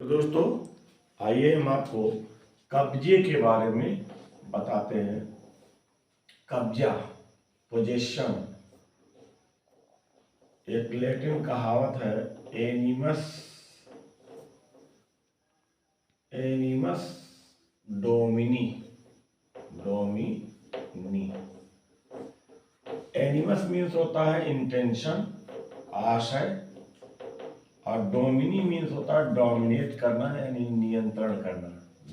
तो दोस्तों, आइए हम आपको कब्जे के बारे में बताते हैं। कब्जा, पोजेशन, एक लैटिन कहावत है, एनिमस एनिमस डोमिनी। डोमिनी एनिमस मीन्स होता है इंटेंशन, आशय, और डोमिनी मीन्स होता है डोमिनेट करना यानी नियंत्रण करना।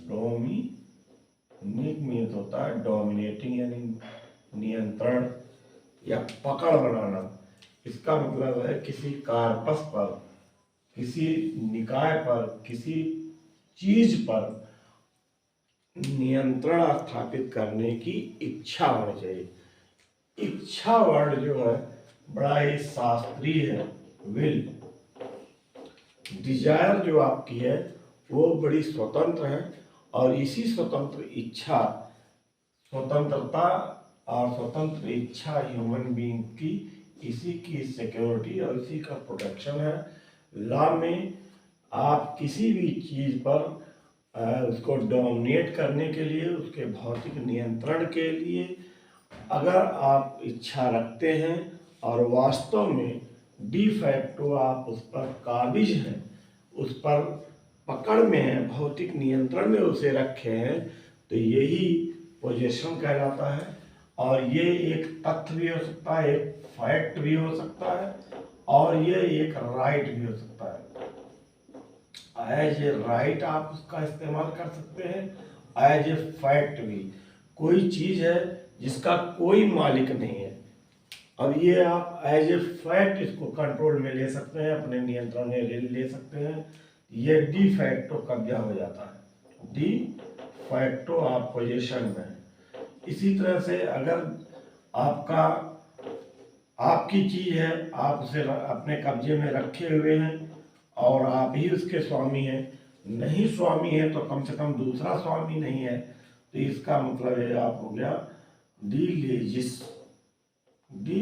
डोमिनेट मीन्स होता है डोमिनेटिंग यानी नियंत्रण या पकड़ बनाना। इसका मतलब है किसी कार्पस पर, किसी निकाय पर, किसी चीज पर नियंत्रण स्थापित करने की इच्छा होनी चाहिए। इच्छा वर्ड जो है बड़ा ही शास्त्रीय है। विल, डिजायर जो आपकी है वो बड़ी स्वतंत्र है, और इसी स्वतंत्र इच्छा, स्वतंत्रता और स्वतंत्र इच्छा ह्यूमन बीइंग की, इसी की सिक्योरिटी और इसी का प्रोटेक्शन है। लॉ में आप किसी भी चीज पर उसको डोमिनेट करने के लिए, उसके भौतिक नियंत्रण के लिए अगर आप इच्छा रखते हैं और वास्तव में डी फैक्टो आप उस पर काबिज हैं, उस पर पकड़ में है, भौतिक नियंत्रण में उसे रखे हैं, तो यही पोजीशन कहलाता है। और ये एक तथ्य भी हो सकता है, एक फैक्ट भी हो सकता है, और ये एक राइट भी हो सकता है। एज ए राइट आप उसका इस्तेमाल कर सकते हैं, एज ए फैक्ट भी। कोई चीज है जिसका कोई मालिक नहीं है, अब ये आप एज ए फैक्ट इसको कंट्रोल में ले सकते हैं, अपने नियंत्रण में ले सकते हैं। ये डी फैक्टो कब्जा हो जाता है। डी फैक्टो आप पोजीशन में। इसी तरह से अगर आपकी चीज है, आप उसे अपने कब्जे में रखे हुए हैं और आप ही उसके स्वामी हैं, नहीं स्वामी है तो कम से कम दूसरा स्वामी नहीं है, तो इसका मतलब है आप हो गया डी लेजिस। डी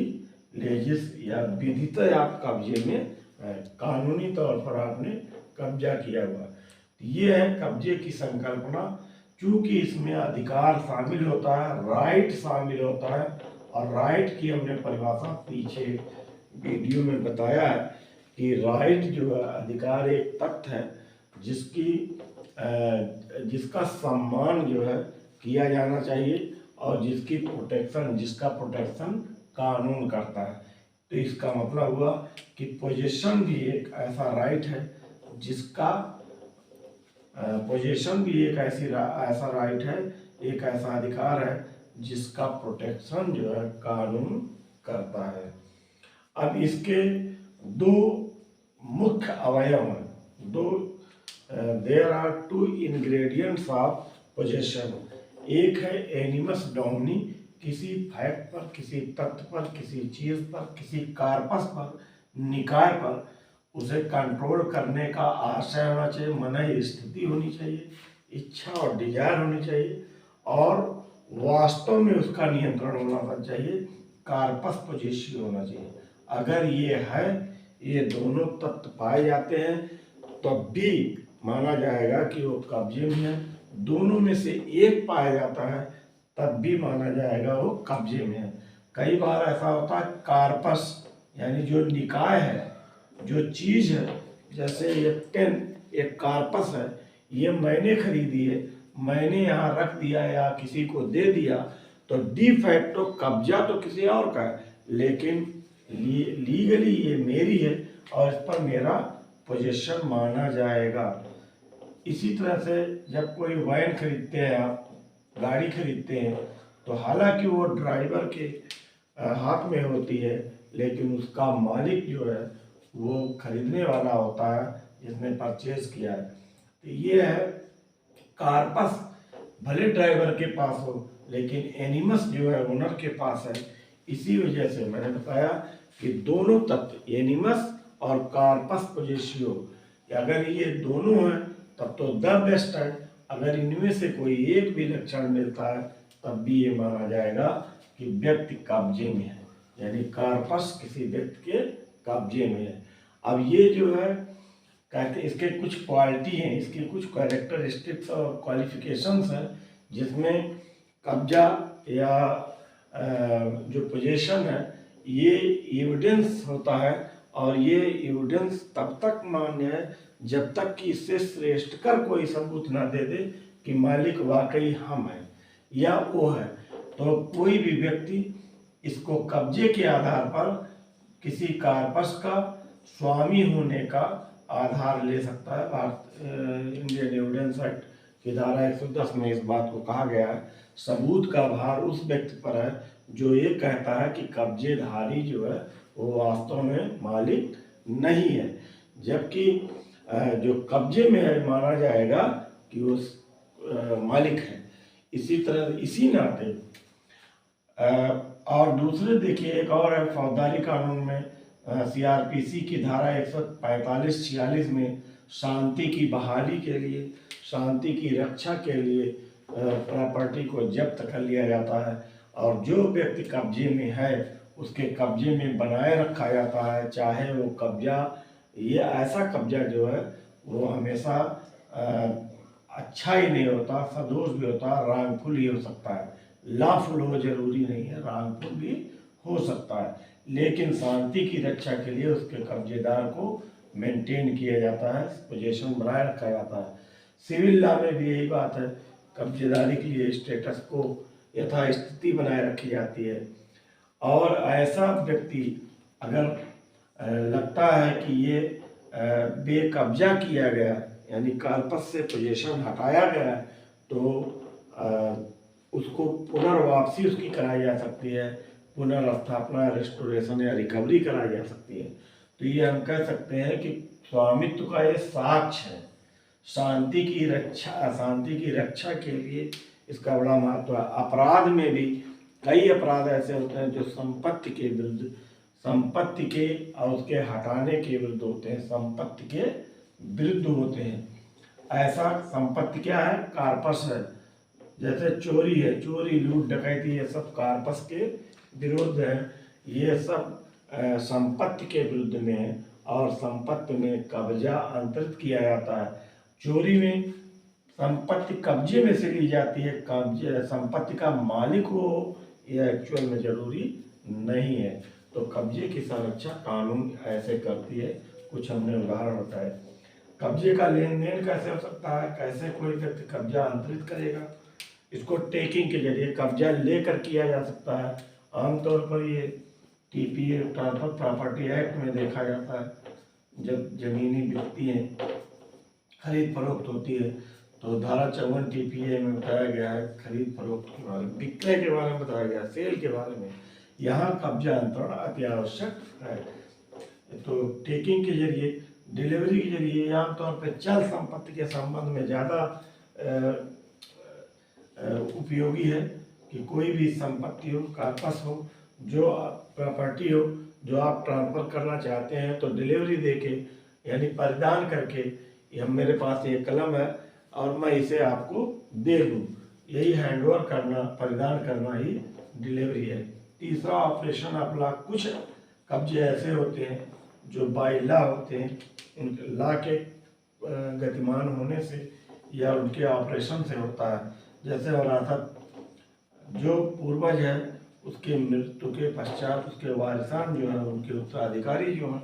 लेजिस या विधितः आप कब्जे में है, कानूनी तौर पर आपने कब्जा किया हुआ। ये है कब्जे की संकल्पना। चूंकि इसमें अधिकार शामिल होता है, राइट शामिल होता है, और राइट की हमने परिभाषा पीछे वीडियो में बताया है कि राइट जो है, अधिकार एक तथ्य है जिसका सम्मान जो है किया जाना चाहिए, और जिसका प्रोटेक्शन कानून करता है। तो इसका मतलब हुआ कि पोजीशन भी एक ऐसा राइट है जिसका पोजीशन भी एक ऐसा राइट है, एक ऐसा अधिकार है जिसका प्रोटेक्शन जो है कानून करता है। अब इसके दो मुख्य अवयव हैं। There are two ingredients of possession. एक है एनिमस डोमिनी, किसी फैक्ट पर, किसी तत्व पर, किसी चीज पर, किसी कार्पस पर, निकाय पर उसे कंट्रोल करने का आशय होना चाहिए, मन स्थिति होनी चाहिए, इच्छा और डिजायर होनी चाहिए, और वास्तव में उसका नियंत्रण होना चाहिए, कार्पस पोजेसिव होना चाहिए। अगर ये है, ये दोनों तत्व पाए जाते हैं, तब भी माना जाएगा कि वो कब्जे में है। दोनों में से एक पाया जाता है, तब भी माना जाएगा वो कब्जे में है। कई बार ऐसा होता है कार्पस यानी जो निकाय है, जो चीज है, जैसे ये पेन एक कार्पस है, ये मैंने खरीदी है, मैंने यहाँ रख दिया या किसी को दे दिया, तो डी फैक्टो कब्जा तो किसी और का है, लेकिन लीगली ये मेरी है और इस पर मेरा पोजीशन माना जाएगा। इसी तरह से जब कोई वैन खरीदते हैं, आप गाड़ी खरीदते हैं, तो हालांकि वो ड्राइवर के हाथ में होती है, लेकिन उसका मालिक जो है वो खरीदने वाला होता है जिसने परचेज किया है। तो ये है कार्पस भले ड्राइवर के पास हो, लेकिन एनिमस जो है ओनर के पास है। इसी वजह से मैंने बताया कि दोनों तत्व एनिमस और कार्पस पोजेसियो, अगर ये दोनों हैं तब तो द बेस्ट है। अगर इनमें से कोई एक भी लक्षण मिलता है, तब भी ये माना जाएगा कि व्यक्ति कब्जे में है, यानी कार्पस किसी व्यक्ति के कब्जे में है। अब ये जो है कहते इसके कुछ क्वालिटी हैं, इसके कुछ कैरेक्टरिस्टिक्स और क्वालिफिकेशंस हैं, जिसमें कब्जा या जो पोजीशन है ये एविडेंस होता है, और ये एविडेंस तब तक मान्य है जब तक कि इससे श्रेष्ठकर कोई सबूत ना दे दे कि मालिक वाकई हम हैं या वो है। तो कोई भी व्यक्ति इसको कब्जे के आधार पर किसी कार्पस का स्वामी होने का आधार ले सकता है। इंडियन एविडेंस एक्ट की धारा 110 में इस बात को कहा गया है, सबूत का भार उस व्यक्ति पर है जो ये कहता है कि कब्जेधारी जो है वो वास्तव में मालिक नहीं है, जबकि जो कब्जे में है माना जाएगा कि वो मालिक है। इसी तरह इसी नाते और दूसरे देखिए एक और है फौजदारी कानून में, सीआरपीसी की धारा 145-46 में शांति की बहाली के लिए, शांति की रक्षा के लिए प्रॉपर्टी को जब्त कर लिया जाता है, और जो व्यक्ति कब्जे में है उसके कब्जे में बनाए रखा जाता है, चाहे वो कब्जा, ये ऐसा कब्जा जो है वो हमेशा अच्छा ही नहीं होता, सदोष भी होता है, रांगफुल ही हो सकता है। लॉफुल हो जरूरी नहीं है, रांगफुल भी हो सकता है, लेकिन शांति की रक्षा के लिए उसके कब्जेदार को मेंटेन किया जाता है, पोजीशन बनाए रखा जाता है। सिविल लॉ में भी यही बात है, कब्जेदारी के लिए स्टेटस को यथास्थिति बनाए रखी जाती है। और ऐसा व्यक्ति अगर लगता है कि ये बेकब्जा किया गया, यानी कार्पस से पोजीशन हटाया गया है, तो उसको पुनर्वापसी उसकी कराई जा सकती है, पुनर्स्थापना, रेस्टोरेशन या रिकवरी कराई जा सकती है। तो ये हम कह सकते हैं कि स्वामित्व का ये साक्ष्य है। शांति की रक्षा के लिए इसका बड़ा महत्व है। अपराध में भी कई अपराध ऐसे होते हैं जो संपत्ति के विरुद्ध, संपत्ति के और उसके हटाने के विरुद्ध होते हैं, संपत्ति के विरुद्ध होते हैं। ऐसा संपत्ति क्या है? कार्पस है। जैसे चोरी है, चोरी, लूट, डकैती, ये सब कार्पस के विरुद्ध है। ये सब संपत्ति के विरुद्ध में है, और संपत्ति में कब्जा अंतरित किया जाता है। चोरी में संपत्ति कब्जे में से ली जाती है, कब्जे संपत्ति का मालिक हो यह एक्चुअल में जरूरी नहीं है। तो कब्जे की संरक्षा कानून ऐसे करती है, कुछ हमने उदाहरण बताए। कब्जे का लेन देन कैसे हो सकता है, कैसे कोई व्यक्ति कब्जा अंतरित करेगा? इसको टेकिंग के जरिए कब्जा लेकर किया जा सकता है। आमतौर पर ये टीपीए, ट्रांसफर प्रॉपर्टी एक्ट में देखा जाता है। जब जमीनी बिकती हैं, खरीद फरोख्त होती है, तो धारा 54 टीपीए में बताया गया है खरीद फरोख्त के बारे में, विक्रय के बारे में बताया गया, सेल के बारे में। यहाँ कब्जा अंतरण अति आवश्यक है। तो टेकिंग के जरिए, डिलीवरी के जरिए आमतौर पर चल संपत्ति के संबंध में ज़्यादा उपयोगी है कि कोई भी संपत्ति हो, कार्पस हो, जो प्रॉपर्टी हो, जो आप ट्रांसफर करना चाहते हैं, तो डिलीवरी देके, यानी परिधान करके, ये मेरे पास ये कलम है और मैं इसे आपको दे दूँ, यही हैंडओवर करना, परिधान करना ही डिलीवरी है। तीसरा ऑपरेशन ऑफ लॉ। कुछ कब्जे ऐसे होते हैं जो बाय लॉ होते हैं, उनके लॉ के गतिमान होने से या उनके ऑपरेशन से होता है। जैसे वरासत, जो पूर्वज है उसके मृत्यु के पश्चात उसके वारिसान जो है, उनके उत्तराधिकारी जो हैं,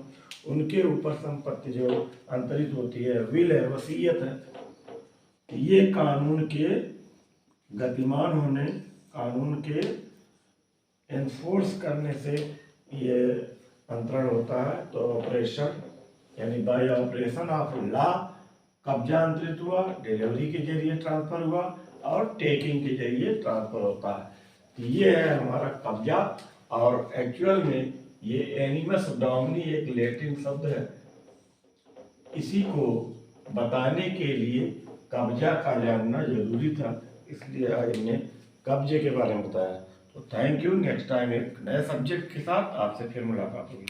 उनके ऊपर संपत्ति जो अंतरित होती है, विल है, वसीयत है। ये कानून के गतिमान होने, कानून के एनफोर्स करने से ये अंतरण होता है। तो ऑपरेशन यानी बाय ऑपरेशन ऑफ लॉ कब्जा अंतरित हुआ, डिलीवरी के जरिए ट्रांसफर हुआ, और टेकिंग के जरिए ट्रांसफर होता है। तो ये है हमारा कब्जा। और एक्चुअल में ये एनिमस डोमिनी एक लैटिन शब्द है, इसी को बताने के लिए कब्जा का जानना जरूरी था, इसलिए आज हमने कब्जे के बारे में बताया। तो थैंक यू। नेक्स्ट टाइम एक नए सब्जेक्ट के साथ आपसे फिर मुलाकात होगी।